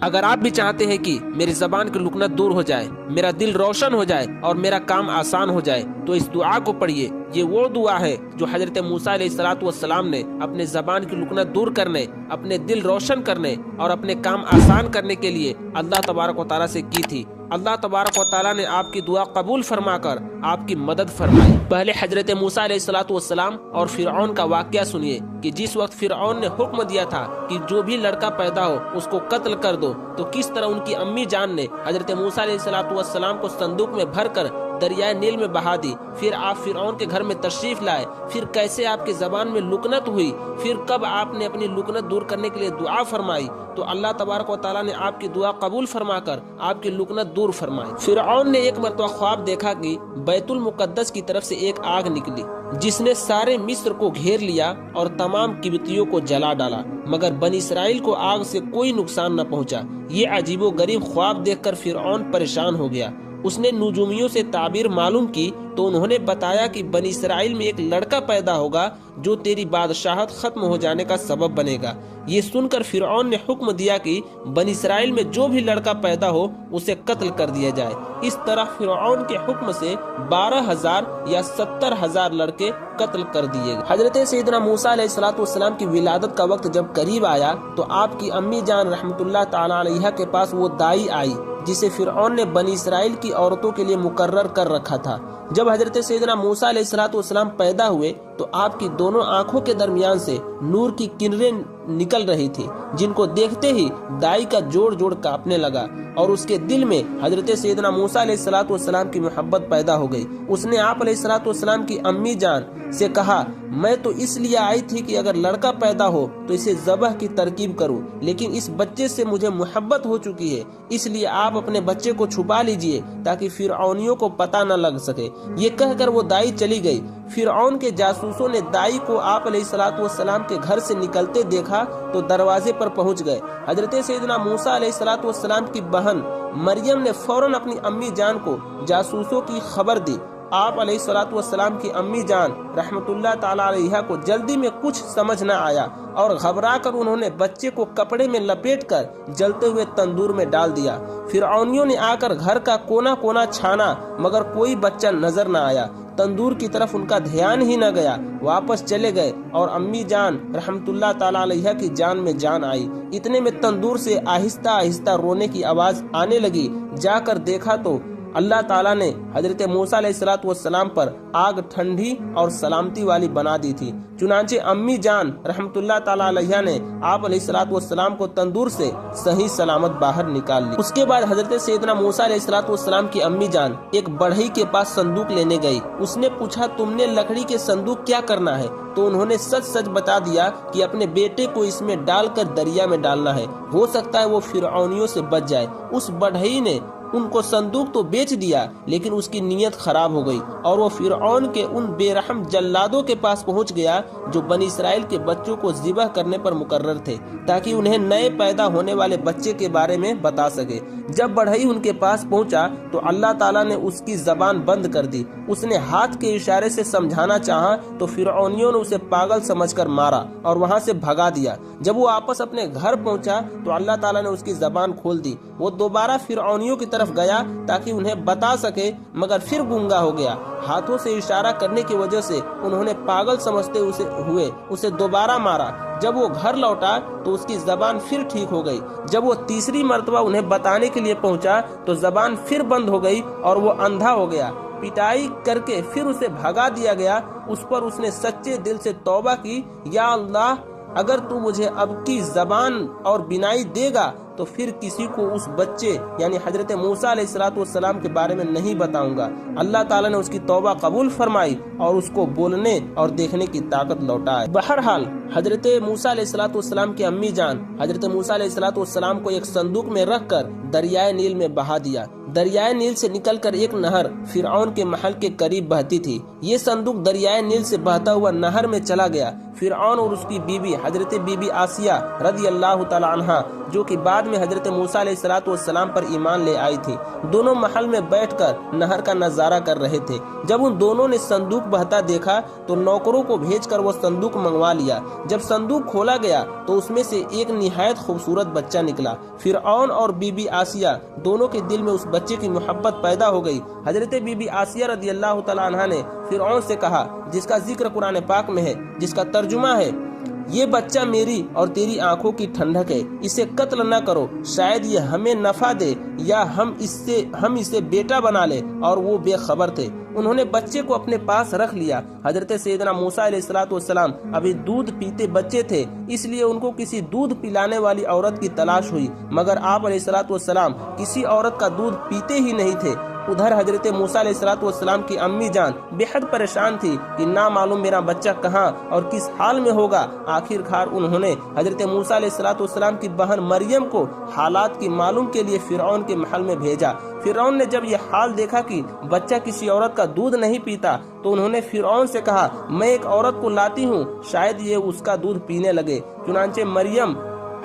اگر آپ بھی چاہتے ہیں کہ میری زبان کی لکنت دور ہو جائے، میرا دل روشن ہو جائے اور میرا کام آسان ہو جائے، تو اس دعا کو پڑھیے۔ یہ وہ دعا ہے جو حضرت موسیٰ علیہ السلام نے اپنے زبان کی لکنت دور کرنے، اپنے دل روشن کرنے اور اپنے کام آسان کرنے کے لیے اللہ تبارک و تعالیٰ سے کی تھی۔ اللہ تبارک و تعالیٰ نے آپ کی دعا قبول فرما کر آپ کی مدد فرمائی۔ پہلے حضرت موسیٰ علیہ السلام اور فرعون کا واقعہ سنیے کہ جس وقت فرعون نے حکم دیا تھا کہ جو بھی لڑکا پیدا ہو اس کو قتل کر دو، تو کس طرح ان کی امی جان نے حضرت موسیٰ علیہ السلام کو صندوق میں بھر کر دریائے نیل میں بہا دی۔ پھر آپ فرعون کے گھر میں تشریف لائے، پھر کیسے آپ کی زبان میں لکنت ہوئی، پھر کب آپ نے اپنی لکنت دور کرنے کے لیے دعا فرمائی، تو اللہ تبارک و تعالیٰ نے آپ کی دعا قبول فرما کر آپ کی لکنت دور فرمائی۔ فرعون نے ایک مرتبہ خواب دیکھا کہ بیت المقدس کی طرف سے ایک آگ نکلی جس نے سارے مصر کو گھیر لیا اور تمام قبطیوں کو جلا ڈالا، مگر بنی اسرائیل کو آگ سے کوئی نقصان نہ پہنچا۔ یہ عجیب و غریب خواب دیکھ کر فرعون پریشان ہو گیا۔ اس نے نجومیوں سے تعبیر معلوم کی تو انہوں نے بتایا کہ بنی اسرائیل میں ایک لڑکا پیدا ہوگا جو تیری بادشاہت ختم ہو جانے کا سبب بنے گا۔ یہ سن کر فرعون نے حکم دیا کہ بنی اسرائیل میں جو بھی لڑکا پیدا ہو اسے قتل کر دیا جائے۔ اس طرح فرعون کے حکم سے 12,000 یا 70,000 لڑکے قتل کر دیے گئے۔ حضرت سیدنا موسیٰ علیہ السلام کی ولادت کا وقت جب قریب آیا تو آپ کی امی جان رحمت اللہ تعالی علیہ کے پاس وہ دائی آئی جسے فرعون نے بنی اسرائیل کی عورتوں کے لیے مقرر کر رکھا تھا۔ جب حضرت سیدنا موسیٰ علیہ السلام پیدا ہوئے تو آپ کی دونوں آنکھوں کے درمیان سے نور کی کرنیں نکل رہی تھی، جن کو دیکھتے ہی دائی کا جوڑ جوڑ کانپنے لگا اور اس کے دل میں حضرت سیدنا موسیٰ علیہ السلام کی محبت پیدا ہو گئی۔ اس نے آپ علیہ السلام کی امی جان سے کہا، میں تو اس لیے آئی تھی کہ اگر لڑکا پیدا ہو تو اسے ذبح کی ترکیب کروں، لیکن اس بچے سے مجھے محبت ہو چکی ہے، اس لیے آپ اپنے بچے کو چھپا لیجئے تاکہ فرعونیوں کو پتہ نہ لگ سکے۔ یہ کہہ کر وہ دائی چلی گئی۔ فرعون کے جاسوسوں نے دائی کو آپ علیہ السلام کے گھر سے نکلتے دیکھا تو دروازے پر پہنچ گئے۔ حضرت سیدنا موسیٰ علیہ السلام کی بہن مریم نے فوراً اپنی امی جان کو جاسوسوں کی خبر دی۔ آپ علیہ السلام کی امی جان رحمت اللہ تعالی علیہ کو جلدی میں کچھ سمجھ نہ آیا اور گھبرا کر انہوں نے بچے کو کپڑے میں لپیٹ کر جلتے ہوئے تندور میں ڈال دیا۔ فرعونیوں نے آ کر گھر کا کونا کونا چھانا مگر کوئی بچہ نظر نہ آیا۔ تندور کی طرف ان کا دھیان ہی نہ گیا، واپس چلے گئے اور امی جان رحمت اللہ تعالی علیہ کی جان میں جان آئی۔ اتنے میں تندور سے آہستہ آہستہ رونے کی آواز آنے لگی۔ جا کر دیکھا تو اللہ تعالیٰ نے حضرت موسیٰ علیہ السلام پر آگ ٹھنڈی اور سلامتی والی بنا دی تھی۔ چنانچہ امی جان رحمت اللہ تعالیٰ علیہ نے آپ علیہ السلام کو تندور سے صحیح سلامت باہر نکال لی۔ اس کے بعد حضرت سیدنا موسیٰ علیہ السلام کی امی جان ایک بڑھئی کے پاس صندوق لینے گئی۔ اس نے پوچھا، تم نے لکڑی کے صندوق کیا کرنا ہے؟ تو انہوں نے سچ سچ بتا دیا کہ اپنے بیٹے کو اس میں ڈال کر دریا میں ڈالنا ہے، ہو سکتا ہے وہ فرعونیوں سے بچ جائے۔ اس بڑھئی نے ان کو صندوق تو بیچ دیا لیکن اس کی نیت خراب ہو گئی اور وہ فرعون کے ان بے رحم جلادوں کے پاس پہنچ گیا جو بنی اسرائیل کے بچوں کو ذبح کرنے پر مقرر تھے تاکہ انہیں نئے پیدا ہونے والے بچے کے بارے میں بتا سکے۔ جب بڑھئی ان کے پاس پہنچا تو اللہ تعالیٰ نے اس کی زبان بند کر دی۔ اس نے ہاتھ کے اشارے سے سمجھانا چاہا تو فرعونیوں نے اسے پاگل سمجھ کر مارا اور وہاں سے بھگا دیا۔ جب وہ واپس اپنے گھر پہنچا تو اللہ تعالیٰ نے اس کی زبان کھول دی۔ وہ دوبارہ فرعونیوں کی طرف گیا تاکہ انہیں بتا سکے مگر پھر گنگا ہو گیا۔ ہاتھوں سے اشارہ کرنے کی وجہ سے انہوں نے پاگل سمجھتے ہوئے اسے دوبارہ مارا۔ جب وہ گھر لوٹا تو اس کی زبان پھر ٹھیک ہو گئی۔ جب وہ تیسری مرتبہ انہیں بتانے کے لیے پہنچا تو زبان پھر بند ہو گئی اور وہ اندھا ہو گیا۔ پٹائی کر کے پھر اسے بھگا دیا گیا۔ اس پر اس نے سچے دل سے توبہ کی، یا اللہ اگر تو مجھے اب کی زبان اور بینائی دے گا تو پھر کسی کو اس بچے یعنی حضرت موسیٰ علیہ السلام کے بارے میں نہیں بتاؤں گا۔ اللہ تعالیٰ نے اس کی توبہ قبول فرمائی اور اس کو بولنے اور دیکھنے کی طاقت لوٹائی۔ بہرحال حضرت موسیٰ علیہ السلام کی امی جان حضرت موسیٰ علیہ السلام کو ایک صندوق میں رکھ کر دریائے نیل میں بہا دیا۔ دریائے نیل سے نکل کر ایک نہر فرعون کے محل کے قریب بہتی تھی۔ یہ صندوق دریائے نیل سے بہتا ہوا نہر میں چلا گیا۔ فرعون اور اس کی بیوی حضرت بی بی آسیہ رضی اللہ تعالی عنہا جو کہ بعد میں حضرت موسیٰ علیہ الصلوۃ والسلام پر ایمان لے آئی تھی۔ دونوں محل میں بیٹھ کر نہر کا نظارہ کر رہے تھے۔ جب ان دونوں نے صندوق بہتا دیکھا تو نوکروں کو بھیج کر وہ صندوق منگوا لیا۔ جب صندوق کھولا گیا تو اس میں سے ایک نہایت خوبصورت بچہ نکلا۔ فرعون اور بی بی آسیہ دونوں کے دل میں اس بچے کی محبت پیدا ہو گئی۔ حضرت بی بی آسیہ رضی اللہ تعالیٰ عنہ نے فرعون سے کہا، جس کا ذکر قرآن پاک میں ہے، جس کا ترجمہ ہے، یہ بچہ میری اور تیری آنکھوں کی ٹھنڈک ہے، اسے قتل نہ کرو، شاید یہ ہمیں نفع دے یا ہم اسے بیٹا بنا لے۔ اور وہ بے خبر تھے۔ انہوں نے بچے کو اپنے پاس رکھ لیا۔ حضرت سیدنا موسیٰ علیہ الصلوۃ والسلام ابھی دودھ پیتے بچے تھے، اس لیے ان کو کسی دودھ پلانے والی عورت کی تلاش ہوئی، مگر آپ علیہ الصلوۃ والسلام کسی عورت کا دودھ پیتے ہی نہیں تھے۔ ادھر حضرت موسیٰ علیہ الصلوۃ والسلام کی امی جان بے حد پریشان تھی کہ نہ معلوم میرا بچہ کہاں اور کس حال میں ہوگا۔ آخر کار انہوں نے حضرت موسیٰ علیہ الصلوۃ والسلام کی بہن مریم کو حالات کی معلوم کے لیے فرعون کے محل میں بھیجا۔ فرعون نے جب یہ حال دیکھا کہ بچہ کسی عورت کا دودھ نہیں پیتا تو انہوں نے فرعون سے کہا، میں ایک عورت کو لاتی ہوں، شاید یہ اس کا دودھ پینے لگے۔ چنانچہ مریم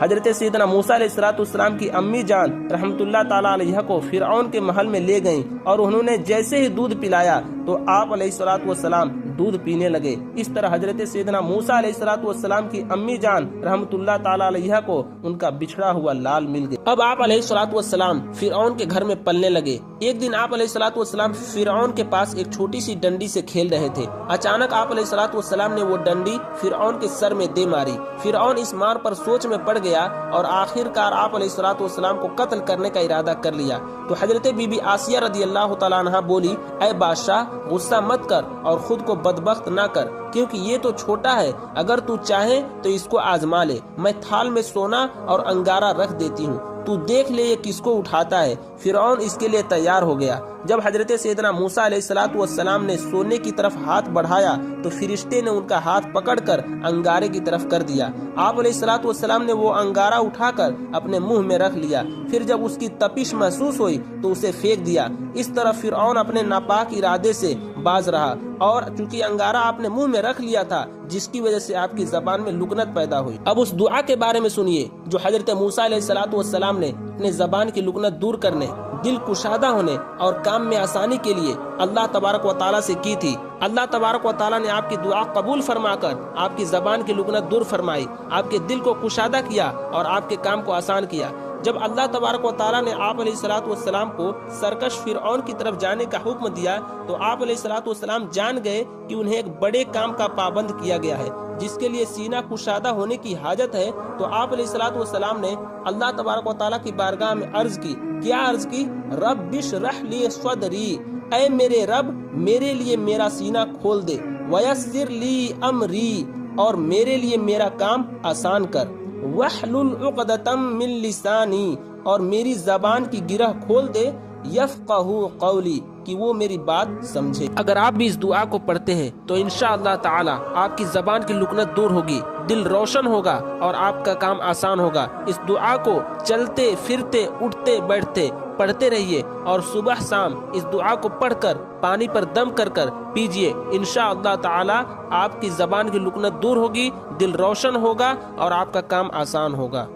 حضرت سیدنا موسیٰ علیہ الصلوۃ والسلام کی امی جان رحمت اللہ تعالیٰ علیہ کو فرعون کے محل میں لے گئیں، اور انہوں نے جیسے ہی دودھ پلایا تو آپ علیہ الصلوۃ والسلام دودھ پینے لگے۔ اس طرح حضرت سیدنا موسیٰ علیہ الصلوۃ والسلام کی امی جان رحمت اللہ تعالیٰ علیہ کو ان کا بچھڑا ہوا لال مل گیا۔ اب آپ علیہ الصلوۃ والسلام فرعون کے گھر میں پلنے لگے۔ ایک دن آپ علیہ الصلوۃ والسلام فرعون کے پاس ایک چھوٹی سی ڈنڈی سے کھیل رہے تھے۔ اچانک آپ علیہ الصلوۃ والسلام نے وہ ڈنڈی فرعون کے سر میں دے ماری۔ فرعون اس مار پر سوچ میں پڑ گیا اور آخر کار آپ علیہ الصلوۃ والسلام کو قتل کرنے کا ارادہ کر لیا۔ تو حضرت بی بی آسیہ رضی اللہ تعالیٰ عنہ بولی، اے بادشاہ، غصہ مت کر اور خود کو بدبخت نہ کر، کیونکہ یہ تو چھوٹا ہے، اگر تو چاہے تو اس کو آزما لے، میں تھال میں سونا اور انگارہ رکھ دیتی ہوں، تو دیکھ لے یہ کس کو اٹھاتا ہے۔ فرعون اس کے لیے تیار ہو گیا۔ جب حضرت سیدنا موسیٰ علیہ الصلوۃ والسلام نے سونے کی طرف ہاتھ بڑھایا تو فرشتے نے ان کا ہاتھ پکڑ کر انگارے کی طرف کر دیا۔ آپ علیہ الصلوۃ والسلام نے وہ انگارہ اٹھا کر اپنے منہ میں رکھ لیا، پھر جب اس کی تپش محسوس ہوئی تو اسے پھینک دیا۔ اس طرح فرعون اپنے ناپاک ارادے سے باز رہا، اور چونکہ انگارہ آپ نے منہ میں رکھ لیا تھا، جس کی وجہ سے آپ کی زبان میں لکنت پیدا ہوئی۔ اب اس دعا کے بارے میں سنیے جو حضرت موسیٰ علیہ الصلوۃ والسلام نے اپنے زبان کی لکنت دور کرنے، دل کشادہ ہونے اور کام میں آسانی کے لیے اللہ تبارک و تعالیٰ سے کی تھی۔ اللہ تبارک و تعالیٰ نے آپ کی دعا قبول فرما کر آپ کی زبان کی لکنت دور فرمائی، آپ کے دل کو کشادہ کیا اور آپ کے کام کو آسان کیا۔ جب اللہ تبارک و تعالیٰ نے آپ علیہ الصلوۃ والسلام کو سرکش فرعون کی طرف جانے کا حکم دیا تو آپ علیہ الصلوۃ والسلام جان گئے کہ انہیں ایک بڑے کام کا پابند کیا گیا ہے، جس کے لیے سینہ کشادہ ہونے کی حاجت ہے۔ تو آپ علیہ الصلوۃ والسلام نے اللہ تبارک و تعالیٰ کی بارگاہ میں عرض کی۔ کیا عرض کی؟ رب اشرح لی صدری، اے میرے رب میرے لیے میرا سینہ کھول دے، ویسر لی امری، اور میرے لیے میرا کام آسان کر، واحلل عقدۃ من لسانی، اور میری زبان کی گرہ کھول دے، یفقہوا قولی، کہ وہ میری بات سمجھے۔ اگر آپ بھی اس دعا کو پڑھتے ہیں تو انشاءاللہ تعالی آپ کی زبان کی لکنت دور ہوگی، دل روشن ہوگا اور آپ کا کام آسان ہوگا۔ اس دعا کو چلتے پھرتے اٹھتے بیٹھتے پڑھتے رہیے، اور صبح شام اس دعا کو پڑھ کر پانی پر دم کر کر پیجئے۔ انشاءاللہ تعالی آپ کی زبان کی لکنت دور ہوگی، دل روشن ہوگا اور آپ کا کام آسان ہوگا۔